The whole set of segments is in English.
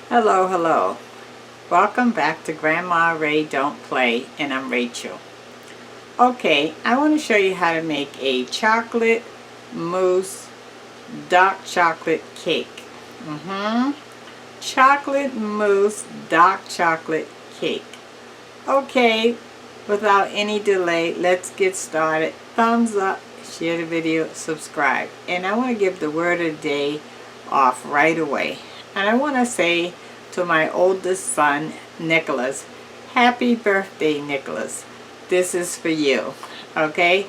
Hello, hello. Welcome back to Grandma Ray Don't Play, and I'm Rachel. Okay, I want to show you how to make a chocolate mousse dark chocolate cake. Chocolate mousse dark chocolate cake. Okay, without any delay, let's get started. Thumbs up, share the video, subscribe. And I want to give the word of the day off right away. And I want to say to my oldest son, Nicholas, happy birthday, Nicholas. This is for you, okay?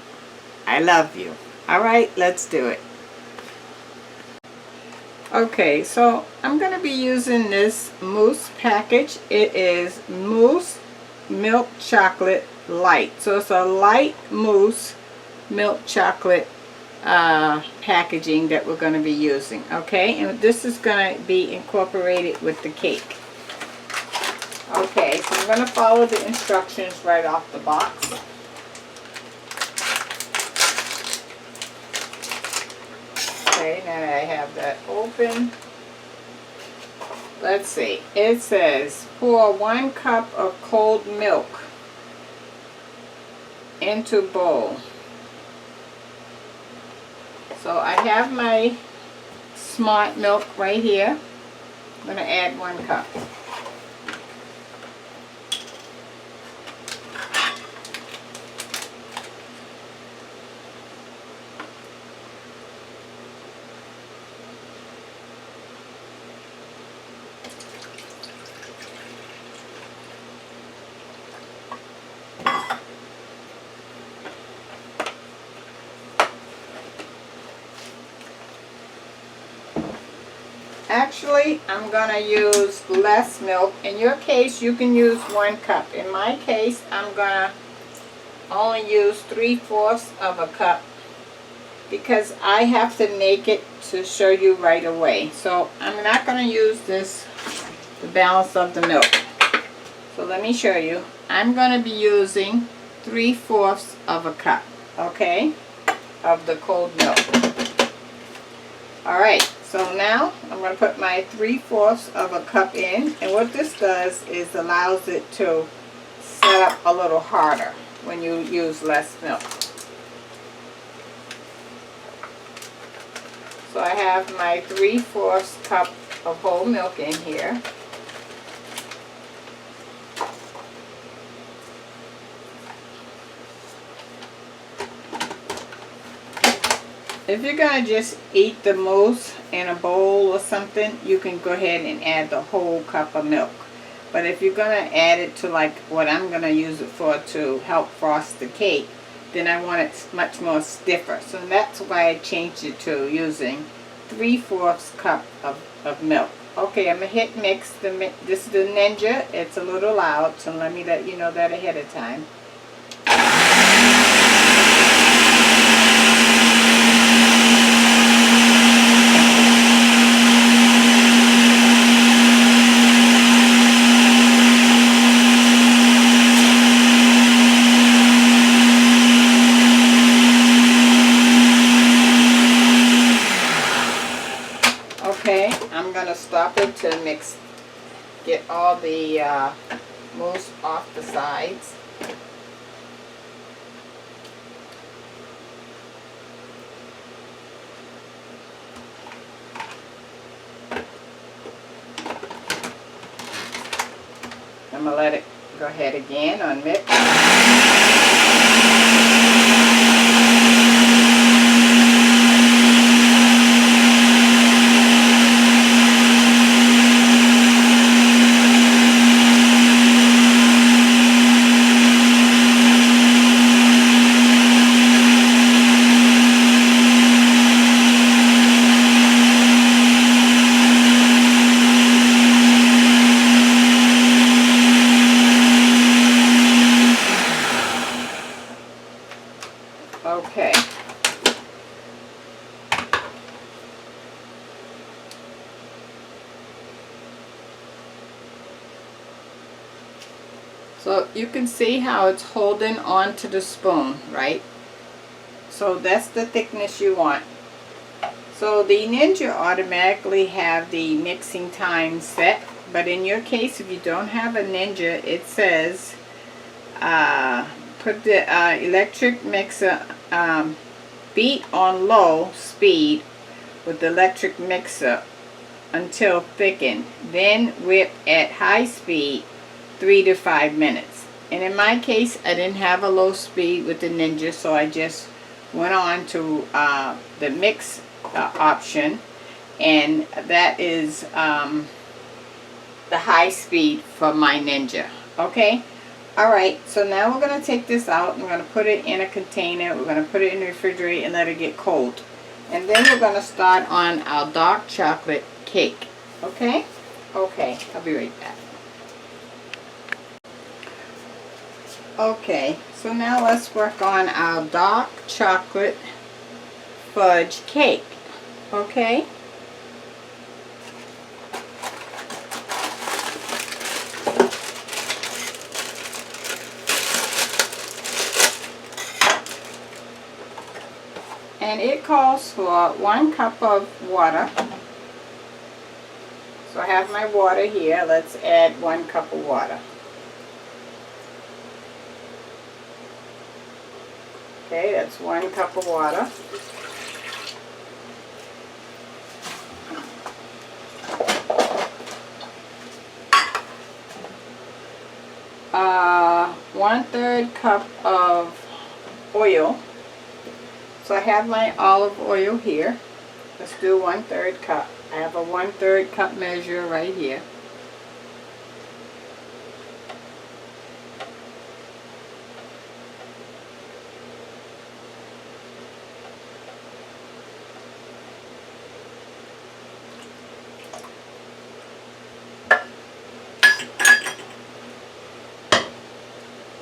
I love you. All right, let's do it. Okay, so I'm going to be using this mousse package. It is Mousse Milk Chocolate Light. So it's a light mousse milk chocolate packaging that we're going to be using, okay? And this is going to be incorporated with the cake. Okay, so I'm going to follow the instructions right off the box. Okay, now that I have that open, let's see. It says pour 1 cup of cold milk into bowl. So I have my Smart milk right here. I'm going to add 1 cup. Actually, I'm going to use less milk. In your case, you can use 1 cup. In my case, I'm going to only use 3/4 of a cup because I have to make it to show you right away. So I'm not going to use the balance of the milk. So let me show you. I'm going to be using 3/4 of a cup, okay, of the cold milk. Alright, so now I'm going to put my 3/4 of a cup in, and what this does is allows it to set up a little harder when you use less milk. So I have my 3/4 cup of whole milk in here. If you're going to just eat the mousse in a bowl or something, you can go ahead and add the whole cup of milk. But if you're going to add it to like what I'm going to use it for to help frost the cake, then I want it much more stiffer. So that's why I changed it to using 3/4 cup of milk. Okay, I'm going to hit mix. This is the Ninja. It's a little loud, so let me let you know that ahead of time. Okay, I'm going to stop it to mix, get all the mousse off the sides. I'm going to let it go ahead again on mix. Okay. So you can see how it's holding on to the spoon, right? So that's the thickness you want. So the Ninja automatically have the mixing time set, but in your case, if you don't have a Ninja, it says put the electric mixer, beat on low speed with the electric mixer until thickened, then whip at high speed 3 to 5 minutes. And in my case, I didn't have a low speed with the Ninja, so I just went on to the mix option, and that is the high speed for my Ninja. Okay, alright, so now we're going to take this out and we're going to put it in a container. We're going to put it in the refrigerator and let it get cold, and then we're going to start on our dark chocolate cake. Okay, I'll be right back. Okay, so now let's work on our dark chocolate fudge cake. Okay, and it calls for 1 cup of water. So I have my water here. Let's add 1 cup of water. Okay, that's 1 cup of water. One-third cup of oil. So I have my olive oil here. Let's do 1/3 cup. I have a 1/3 cup measure right here.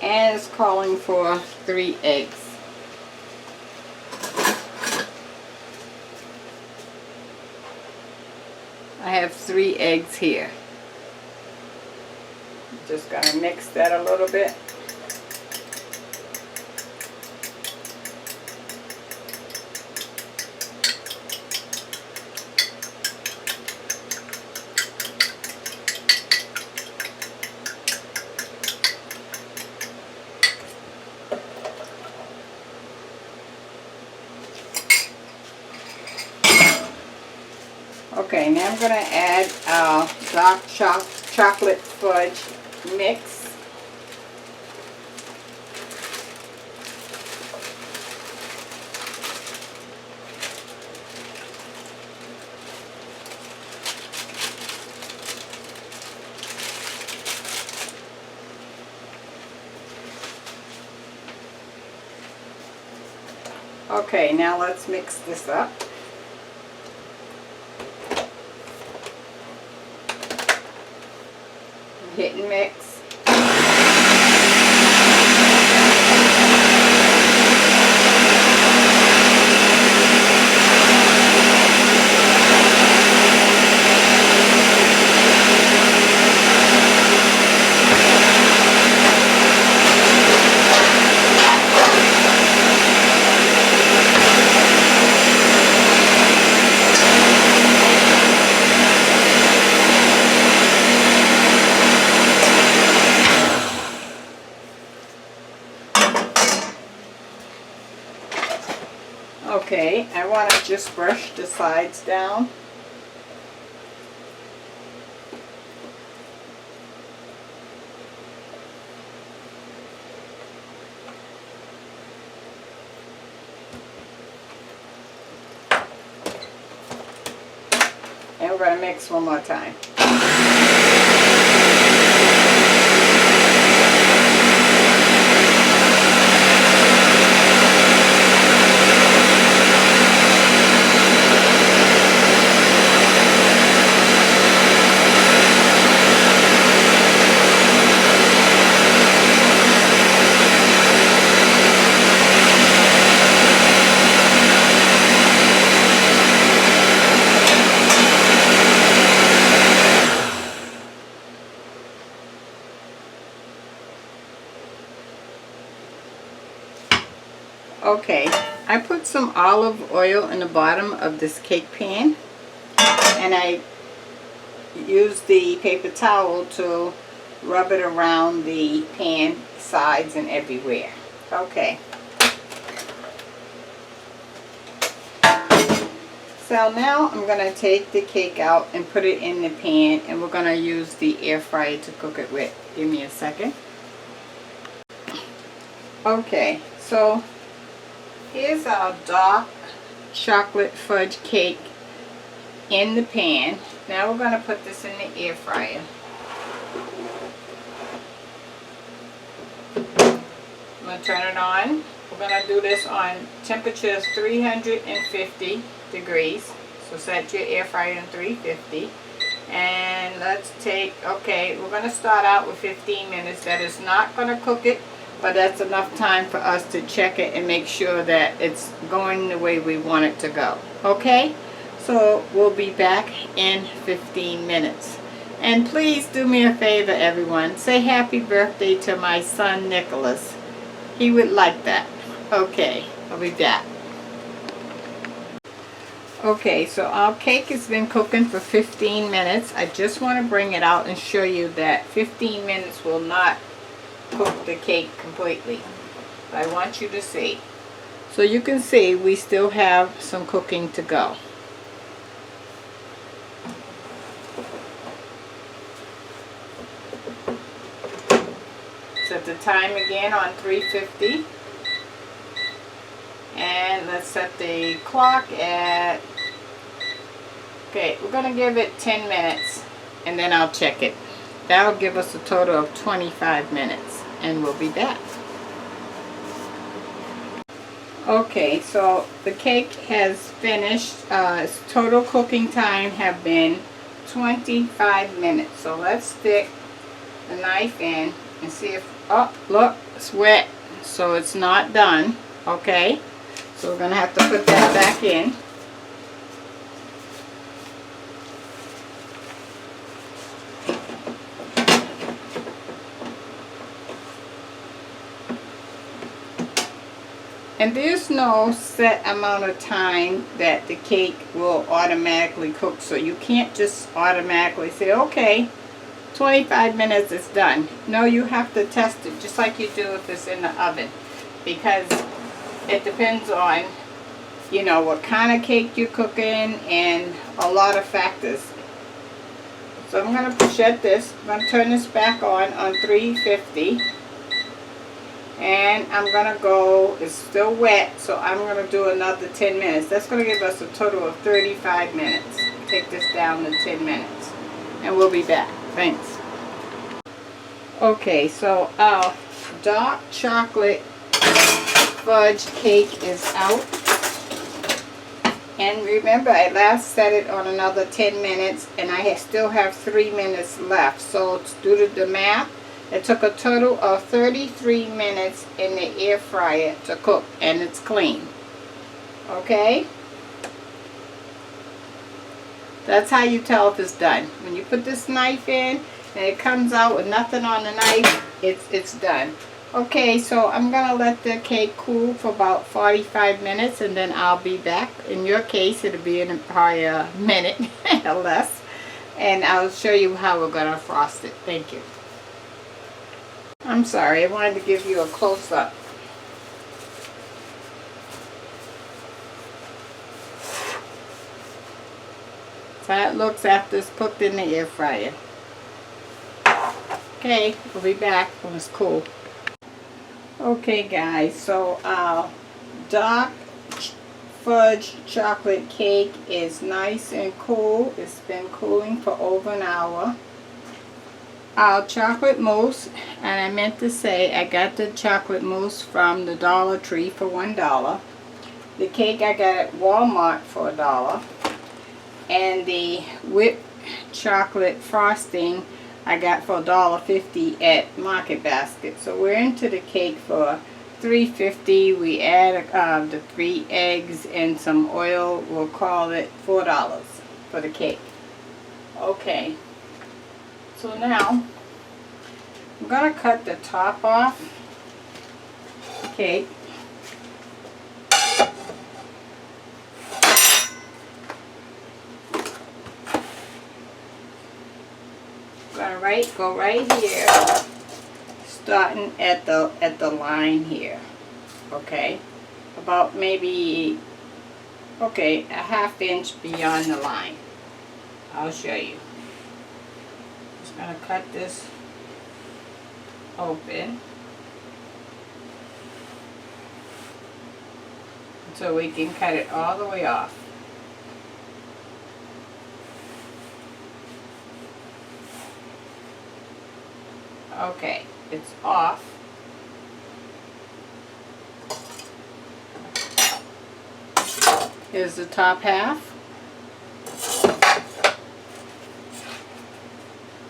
And it's calling for 3 eggs. I have 3 eggs here. Just gonna mix that a little bit. Okay, now I'm going to add our dark chocolate fudge mix. Okay, now let's mix this up. Hit and mix. Okay, I want to just brush the sides down. And we're going to mix one more time. Okay, I put some olive oil in the bottom of this cake pan, and I use the paper towel to rub it around the pan sides and everywhere. Okay. So now I'm going to take the cake out and put it in the pan, and we're going to use the air fryer to cook it with. Give me a second. Okay, so here's our dark chocolate fudge cake in the pan. Now we're going to put this in the air fryer. I'm going to turn it on. We're going to do this on temperature 350 degrees. So set your air fryer on 350. And let's take, okay, we're going to start out with 15 minutes. That is not going to cook it, but that's enough time for us to check it and make sure that it's going the way we want it to go. Okay? So we'll be back in 15 minutes. And please do me a favor, everyone. Say happy birthday to my son, Nicholas. He would like that. Okay, I'll be back. Okay, so our cake has been cooking for 15 minutes. I just want to bring it out and show you that 15 minutes will not cook the cake completely. I want you to see. So you can see we still have some cooking to go. Set the time again on 350. And let's set the clock at, okay, we're going to give it 10 minutes and then I'll check it. That'll give us a total of 25 minutes and we'll be back. Okay, so the cake has finished. Its total cooking time have been 25 minutes. So let's stick the knife in and see if, oh, look, it's wet. So it's not done. Okay. So we're going to have to put that back in. And there's no set amount of time that the cake will automatically cook. So you can't just automatically say, okay, 25 minutes is done. No, you have to test it just like you do if it's in the oven. Because it depends on, you know, what kind of cake you're cooking and a lot of factors. So I'm going to shut this. I'm going to turn this back on 350. And I'm going to go, it's still wet, so I'm going to do another 10 minutes. That's going to give us a total of 35 minutes. Take this down to 10 minutes. And we'll be back. Thanks. Okay, so our dark chocolate fudge cake is out. And remember, I last set it on another 10 minutes and I still have 3 minutes left. So due to the math, it took a total of 33 minutes in the air fryer to cook, and it's clean. Okay? That's how you tell if it's done. When you put this knife in and it comes out with nothing on the knife, it's done. Okay, so I'm going to let the cake cool for about 45 minutes and then I'll be back. In your case, it'll be in probably a minute or less. And I'll show you how we're going to frost it. Thank you. I'm sorry, I wanted to give you a close-up. So that looks after it's cooked in the air fryer. Okay, we'll be back when it's cool. Okay guys, so our dark fudge chocolate cake is nice and cool. It's been cooling for over an hour. Our chocolate mousse, and I meant to say I got the chocolate mousse from the Dollar Tree for $1. The cake I got at Walmart for $1. And the whipped chocolate frosting I got for $1.50 at Market Basket. So we're into the cake for $3.50. We add the 3 eggs and some oil. We'll call it $4 for the cake. Okay. So now, I'm going to cut the top off the cake. gonna go right here, starting at the line here. Okay, about maybe, okay, a ½ inch beyond the line. I'll show you. Just gonna cut this open so we can cut it all the way off. Okay, it's off. Here's the top half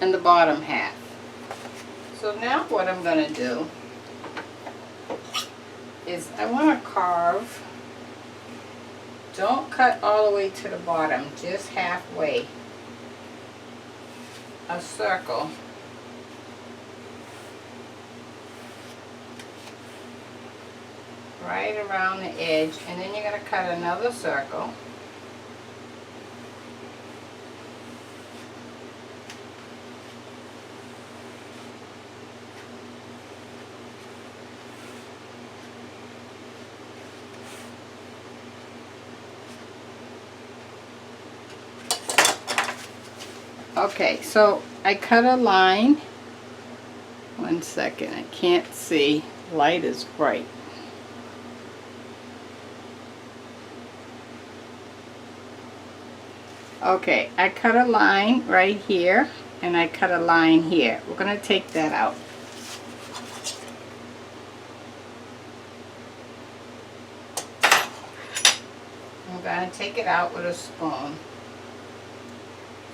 and the bottom half. So now what I'm going to do is I want to carve, don't cut all the way to the bottom, just halfway, a circle. Right around the edge, and then you're going to cut another circle. Okay, so I cut a line. One second, I can't see. Light is bright. Okay, I cut a line right here, and I cut a line here. We're going to take that out. I'm going to take it out with a spoon.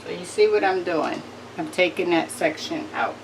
So you see what I'm doing? I'm taking that section out.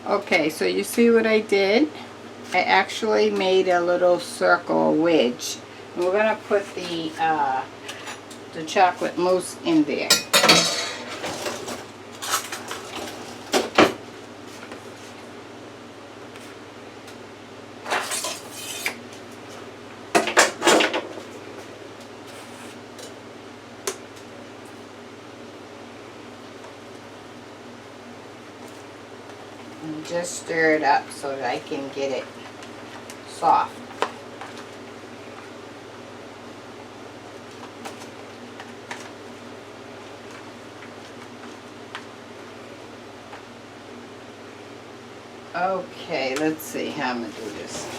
Okay, so you see what I did? I actually made a little circle wedge. And we're going to put the chocolate mousse in there. And just stir it up so that I can get it soft. Okay, let's see how I'm going to do this.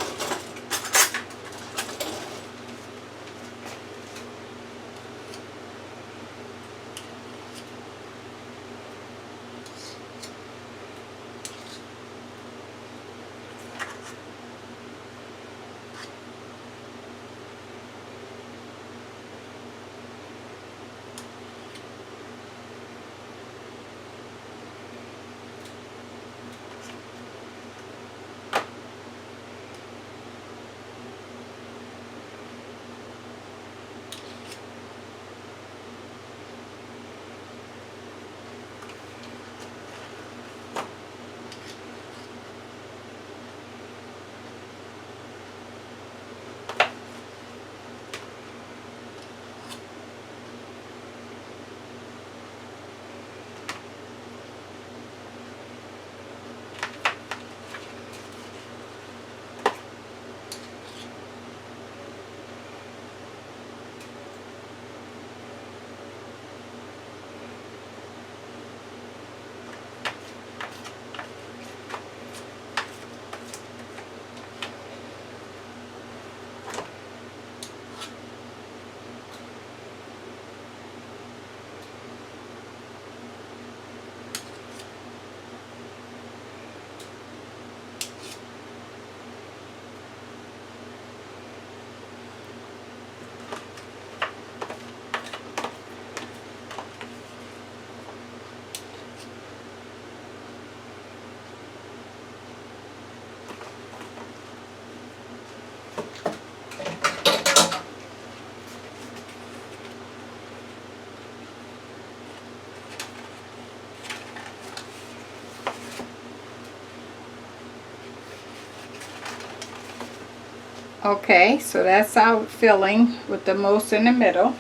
Okay, so that's our filling with the mousse in the middle.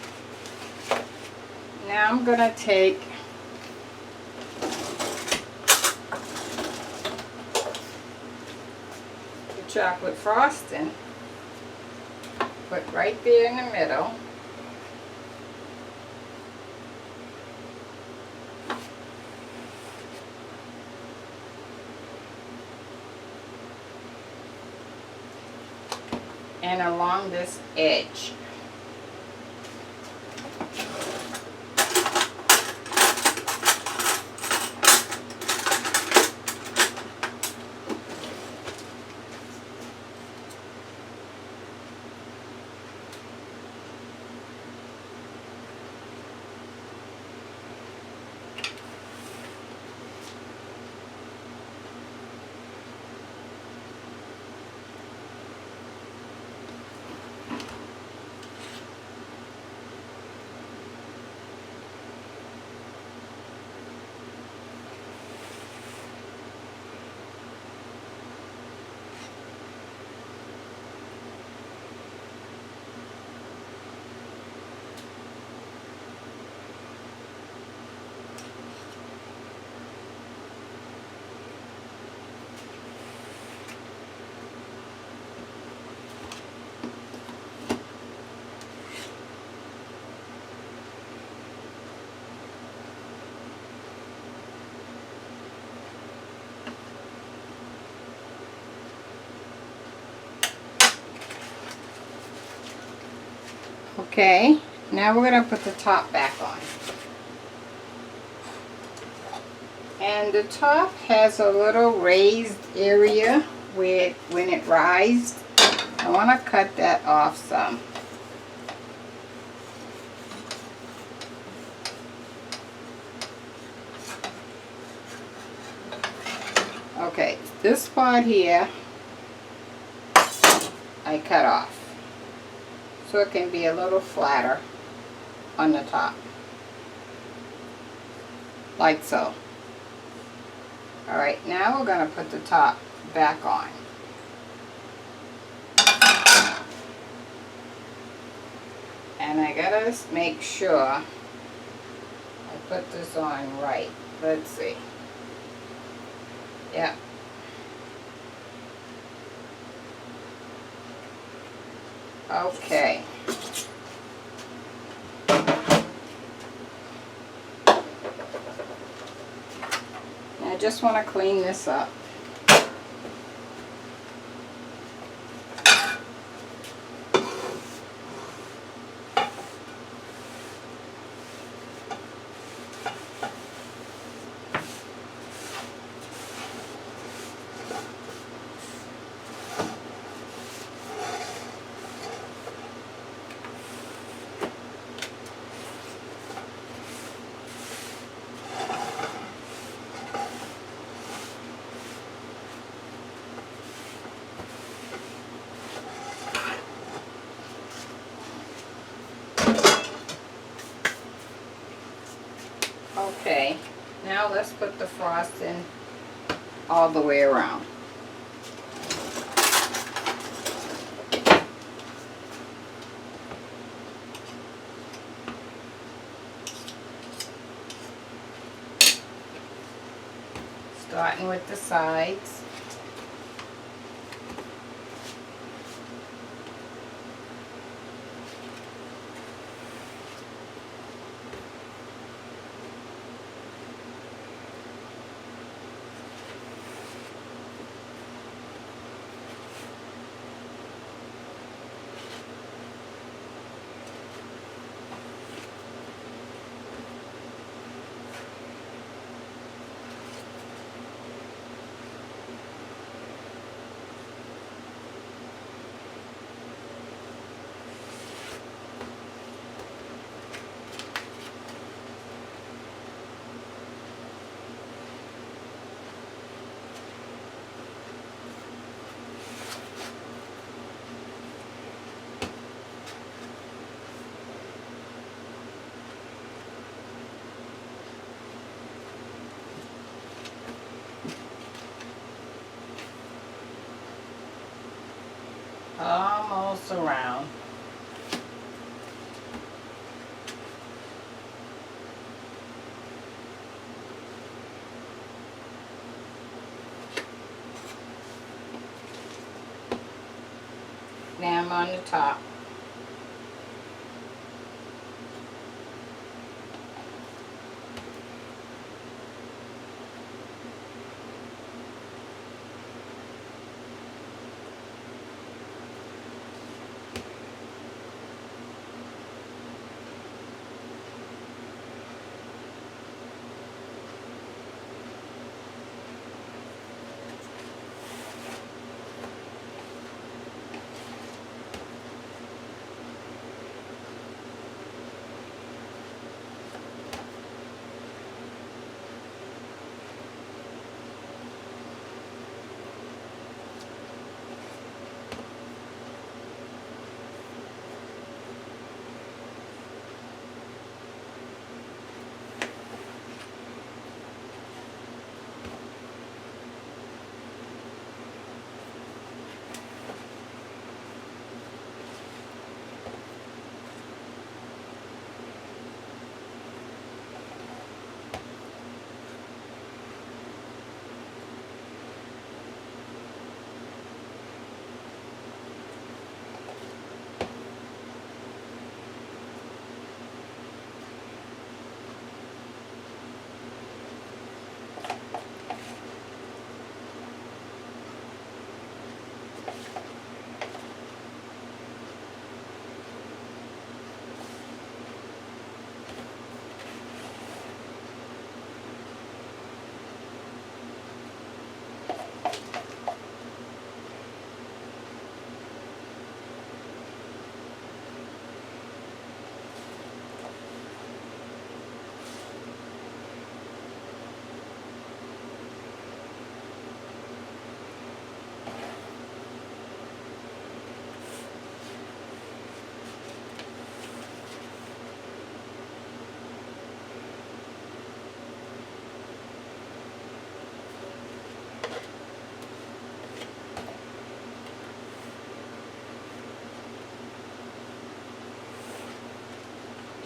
Now I'm going to take the chocolate frosting, put right there in the middle. And along this edge. Okay, now we're going to put the top back on. And the top has a little raised area where when it rises. I want to cut that off some. Okay, this part here I cut off so it can be a little flatter on the top, like so. Alright, now we're going to put the top back on. And I gotta make sure I put this on right. Let's see. Yep. Okay. I just want to clean this up. Okay, now let's put the frosting all the way around. Starting with the sides. mousse around. Now I'm on the top.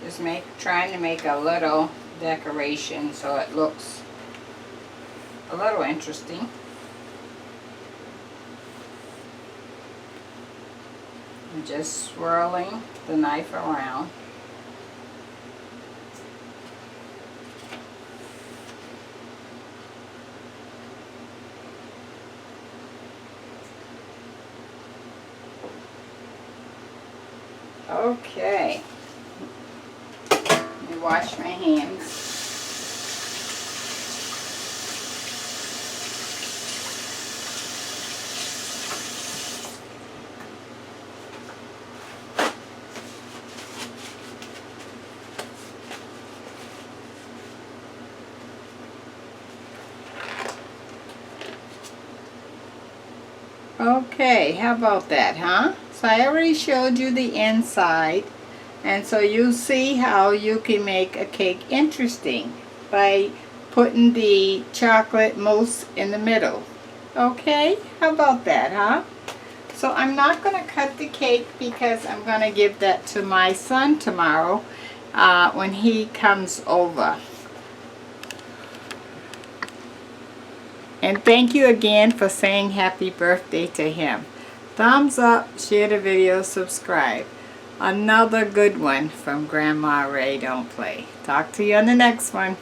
Just trying to make a little decoration so it looks a little interesting. I'm just swirling the knife around. Okay. Let me wash my hands. Okay, how about that, huh? So I already showed you the inside, and so you see how you can make a cake interesting by putting the chocolate mousse in the middle. Okay, how about that, huh? So I'm not going to cut the cake because I'm going to give that to my son tomorrow when he comes over. And thank you again for saying happy birthday to him. Thumbs up, share the video, subscribe. Another good one from Grandma Ray Don't Play. Talk to you on the next one.